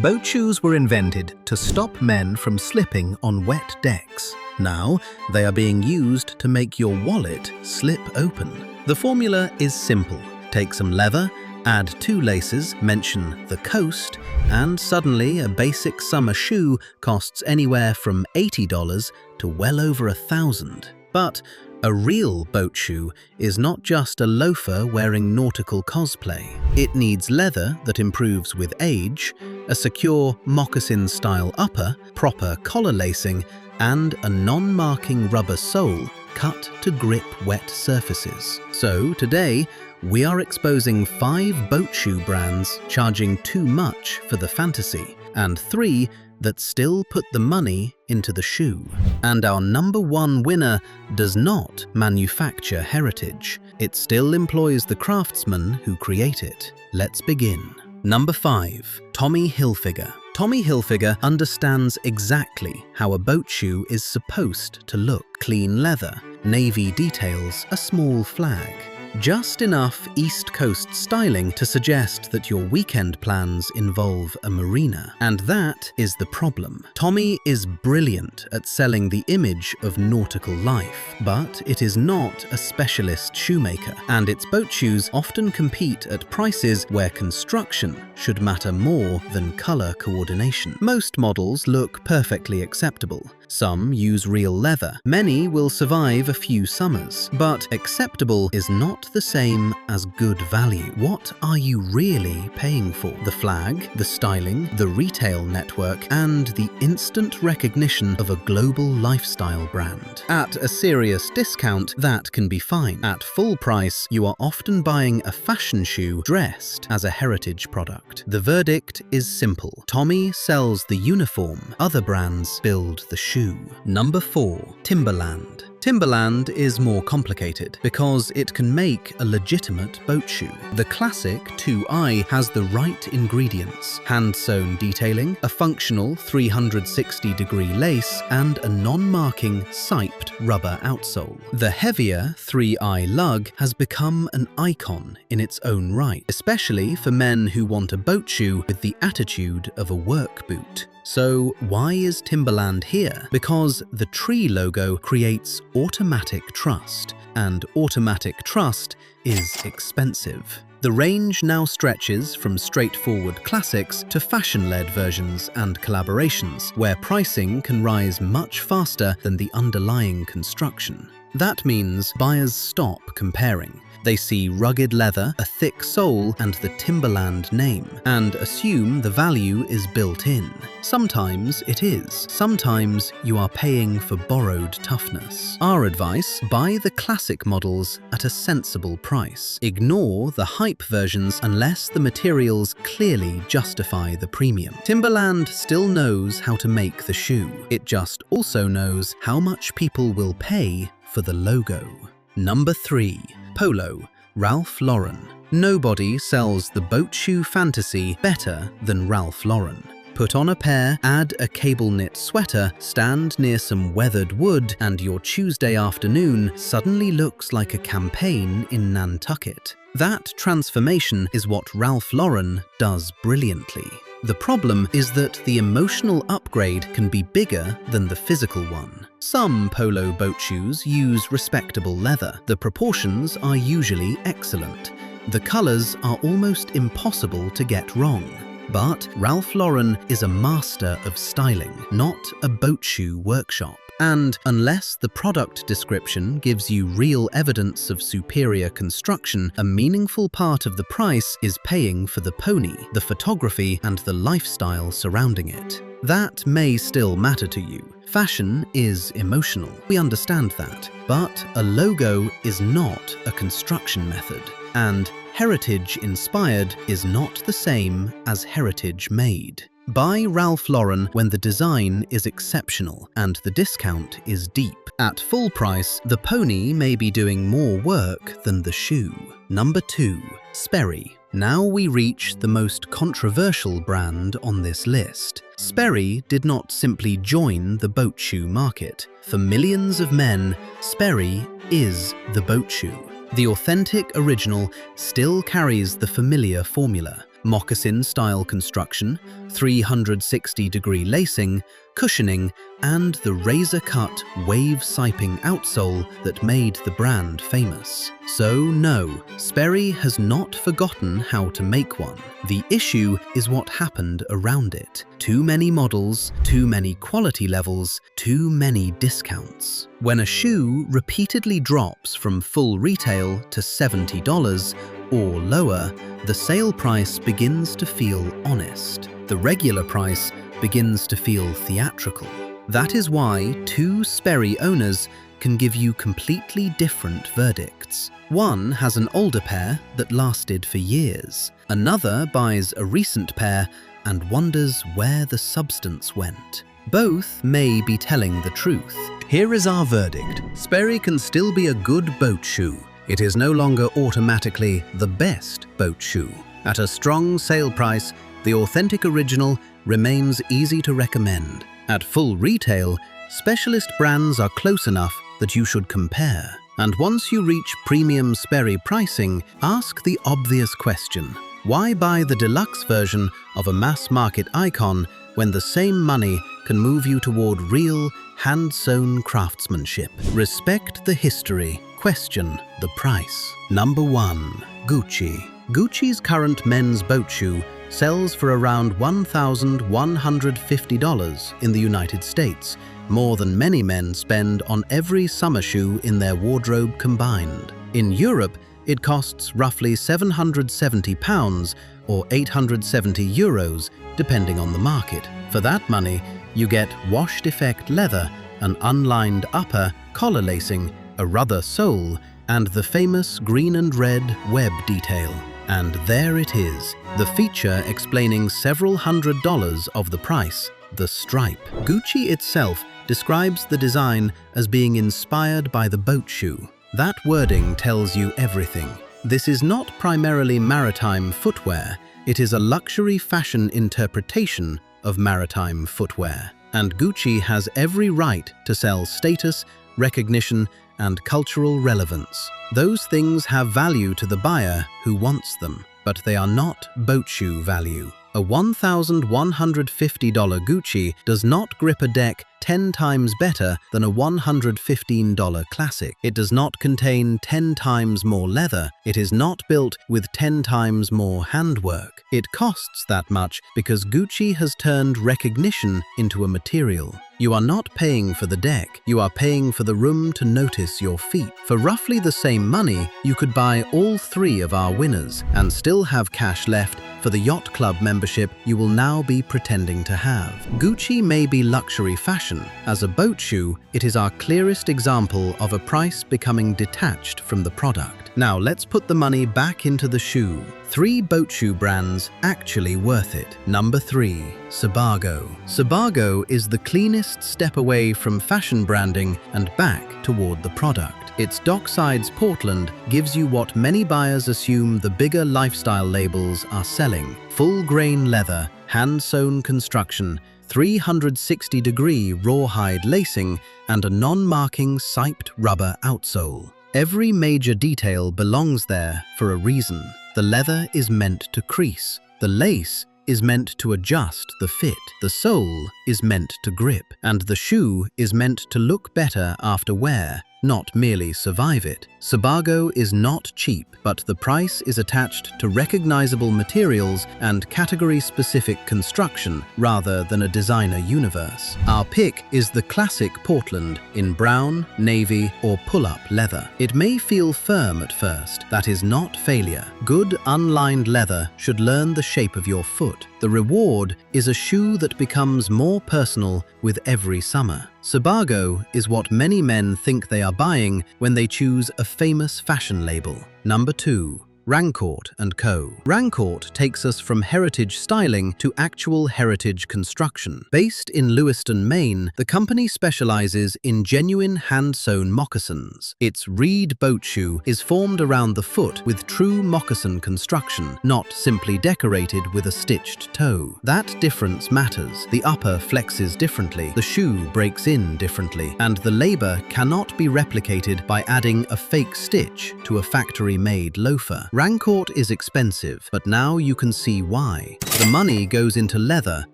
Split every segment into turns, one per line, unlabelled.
Boat shoes were invented to stop men from slipping on wet decks. Now, they are being used to make your wallet slip open. The formula is simple. Take some leather, add 2 laces, mention the coast, and suddenly a basic summer shoe costs anywhere from $80 to well over $1,000. But a real boat shoe is not just a loafer wearing nautical cosplay. It needs leather that improves with age, a secure moccasin-style upper, proper collar lacing, and a non-marking rubber sole cut to grip wet surfaces. So today, we are exposing 5 boat shoe brands charging too much for the fantasy, and 3 that still put the money into the shoe. And our number 1 winner does not manufacture heritage. It still employs the craftsmen who create it. Let's begin. Number 5. Tommy Hilfiger. Tommy Hilfiger understands exactly how a boat shoe is supposed to look. Clean leather, navy details, a small flag. Just enough East Coast styling to suggest that your weekend plans involve a marina. And that is the problem. Tommy is brilliant at selling the image of nautical life, but it is not a specialist shoemaker, and its boat shoes often compete at prices where construction should matter more than color coordination. Most models look perfectly acceptable. Some use real leather. Many will survive a few summers. But acceptable is not the same as good value. What are you really paying for? The flag, the styling, the retail network, and the instant recognition of a global lifestyle brand. At a serious discount, that can be fine. At full price, you are often buying a fashion shoe dressed as a heritage product. The verdict is simple. Tommy sells the uniform. Other brands build the shoe. Number 4. Timberland. Timberland is more complicated because it can make a legitimate boat shoe. The classic 2i has the right ingredients: hand-sewn detailing, a functional 360-degree lace, and a non-marking siped rubber outsole. The heavier 3i lug has become an icon in its own right, especially for men who want a boat shoe with the attitude of a work boot. So why is Timberland here? Because the tree logo creates automatic trust, and automatic trust is expensive. The range now stretches from straightforward classics to fashion-led versions and collaborations, where pricing can rise much faster than the underlying construction. That means buyers stop comparing. They see rugged leather, a thick sole, and the Timberland name, and assume the value is built in. Sometimes it is. Sometimes you are paying for borrowed toughness. Our advice: buy the classic models at a sensible price. Ignore the hype versions unless the materials clearly justify the premium. Timberland still knows how to make the shoe. It just also knows how much people will pay for the logo. Number 3. Polo. Ralph Lauren. Nobody sells the boat shoe fantasy better than Ralph Lauren. Put on a pair, add a cable knit sweater, stand near some weathered wood, and your Tuesday afternoon suddenly looks like a campaign in Nantucket. That transformation is what Ralph Lauren does brilliantly. The problem is that the emotional upgrade can be bigger than the physical one. Some polo boat shoes use respectable leather. The proportions are usually excellent. The colors are almost impossible to get wrong. But Ralph Lauren is a master of styling, not a boat shoe workshop. And unless the product description gives you real evidence of superior construction, a meaningful part of the price is paying for the pony, the photography, and the lifestyle surrounding it. That may still matter to you. Fashion is emotional. We understand that. But a logo is not a construction method. And heritage-inspired is not the same as heritage-made. Buy Ralph Lauren when the design is exceptional and the discount is deep. At full price, the pony may be doing more work than the shoe. Number 2. Sperry. Now we reach the most controversial brand on this list. Sperry did not simply join the boat shoe market. For millions of men, Sperry is the boat shoe. The authentic original still carries the familiar formula: moccasin-style construction, 360-degree lacing, cushioning, and the razor-cut, wave-siping outsole that made the brand famous. So no, Sperry has not forgotten how to make one. The issue is what happened around it. Too many models, too many quality levels, too many discounts. When a shoe repeatedly drops from full retail to $70 or lower, the sale price begins to feel honest. The regular price begins to feel theatrical. That is why two Sperry owners can give you completely different verdicts. One has an older pair that lasted for years. Another buys a recent pair and wonders where the substance went. Both may be telling the truth. Here is our verdict. Sperry can still be a good boat shoe. It is no longer automatically the best boat shoe. At a strong sale price, the authentic original remains easy to recommend. At full retail, specialist brands are close enough that you should compare. And once you reach premium Sperry pricing, ask the obvious question. Why buy the deluxe version of a mass-market icon when the same money can move you toward real, hand-sewn craftsmanship? Respect the history. Question the price. Number 1. Gucci. Gucci's current men's boat shoe sells for around $1,150 in the United States, more than many men spend on every summer shoe in their wardrobe combined. In Europe, it costs roughly £770 or €870, depending on the market. For that money, you get washed effect leather, an unlined upper, collar lacing, a rubber sole, and the famous green and red web detail. And there it is, the feature explaining several $100s of the price, the stripe. Gucci itself describes the design as being inspired by the boat shoe. That wording tells you everything. This is not primarily maritime footwear, it is a luxury fashion interpretation of maritime footwear. And Gucci has every right to sell status, recognition, and cultural relevance. Those things have value to the buyer who wants them, but they are not boat shoe value. A $1,150 Gucci does not grip a deck 10 times better than a $115 classic. It does not contain 10 times more leather. It is not built with 10 times more handwork. It costs that much because Gucci has turned recognition into a material. You are not paying for the deck, you are paying for the room to notice your feet. For roughly the same money, you could buy all 3 of our winners and still have cash left for the yacht club membership you will now be pretending to have. Gucci may be luxury fashion. As a boat shoe, it is our clearest example of a price becoming detached from the product. Now let's put the money back into the shoe. 3 boat shoe brands actually worth it. Number 3. Sebago. Sebago is the cleanest step away from fashion branding and back toward the product. Its Docksides Portland gives you what many buyers assume the bigger lifestyle labels are selling. Full-grain leather, hand-sewn construction, 360-degree rawhide lacing, and a non-marking siped rubber outsole. Every major detail belongs there for a reason. The leather is meant to crease. The lace is meant to adjust the fit. The sole is meant to grip. And the shoe is meant to look better after wear, not merely survive it. Sebago is not cheap, but the price is attached to recognizable materials and category-specific construction rather than a designer universe. Our pick is the classic Portland in brown, navy, or pull-up leather. It may feel firm at first. That is not failure. Good unlined leather should learn the shape of your foot. The reward is a shoe that becomes more personal with every summer. Sebago is what many men think they are buying when they choose a famous fashion label. Number 2. Rancourt & Co. Rancourt takes us from heritage styling to actual heritage construction. Based in Lewiston, Maine, the company specializes in genuine hand-sewn moccasins. Its reed boat shoe is formed around the foot with true moccasin construction, not simply decorated with a stitched toe. That difference matters. The upper flexes differently, the shoe breaks in differently, and the labor cannot be replicated by adding a fake stitch to a factory-made loafer. Rancourt is expensive, but now you can see why. The money goes into leather,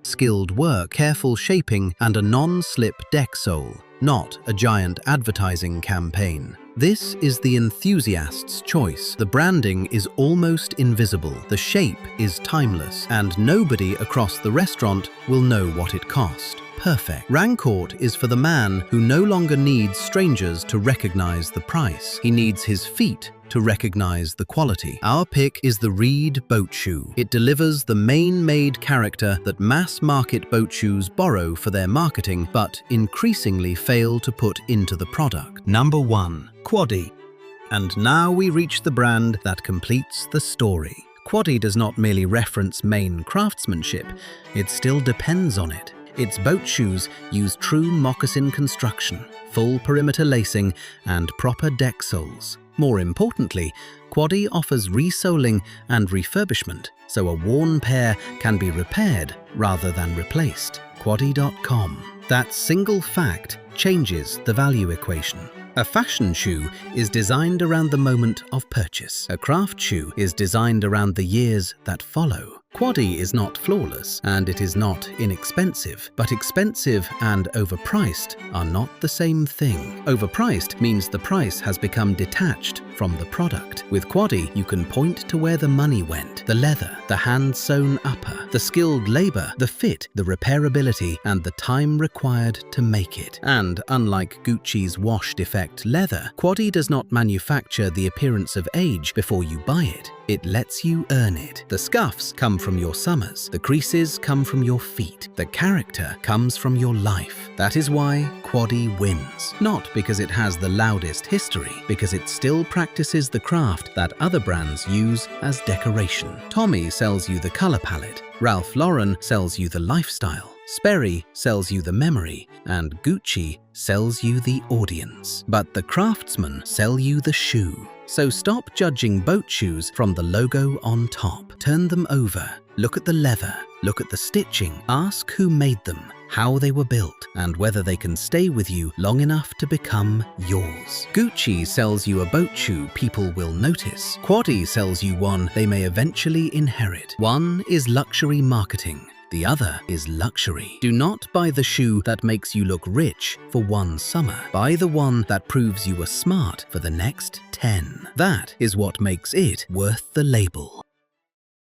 skilled work, careful shaping, and a non-slip deck sole, not a giant advertising campaign. This is the enthusiast's choice. The branding is almost invisible, the shape is timeless, and nobody across the restaurant will know what it cost. Perfect. Rancourt is for the man who no longer needs strangers to recognize the price. He needs his feet to recognize the quality. Our pick is the Reed boat shoe. It delivers the Maine-made character that mass-market boat shoes borrow for their marketing, but increasingly fail to put into the product. Number 1. Quaddy. And now we reach the brand that completes the story. Quaddy does not merely reference Maine craftsmanship, it still depends on it. Its boat shoes use true moccasin construction, full perimeter lacing, and proper deck soles. More importantly, Quaddy offers resoling and refurbishment, so a worn pair can be repaired rather than replaced. Quaddy.com. That single fact changes the value equation. A fashion shoe is designed around the moment of purchase. A craft shoe is designed around the years that follow. Quaddy is not flawless, and it is not inexpensive, but expensive and overpriced are not the same thing. Overpriced means the price has become detached from the product. With Quaddy, you can point to where the money went: the leather, the hand-sewn upper, the skilled labor, the fit, the repairability, and the time required to make it. And unlike Gucci's wash-defect leather, Quaddy does not manufacture the appearance of age before you buy it. It lets you earn it. The scuffs come from your summers. The creases come from your feet. The character comes from your life. That is why Quaddy wins. Not because it has the loudest history, because it still practices the craft that other brands use as decoration. Tommy sells you the color palette. Ralph Lauren sells you the lifestyle. Sperry sells you the memory, and Gucci sells you the audience. But the craftsmen sell you the shoe. So stop judging boat shoes from the logo on top. Turn them over. Look at the leather. Look at the stitching. Ask who made them, how they were built, and whether they can stay with you long enough to become yours. Gucci sells you a boat shoe people will notice. Quaddy sells you one they may eventually inherit. One is luxury marketing. The other is luxury. Do not buy the shoe that makes you look rich for one summer. Buy the one that proves you are smart for the next 10. That is what makes it worth the label.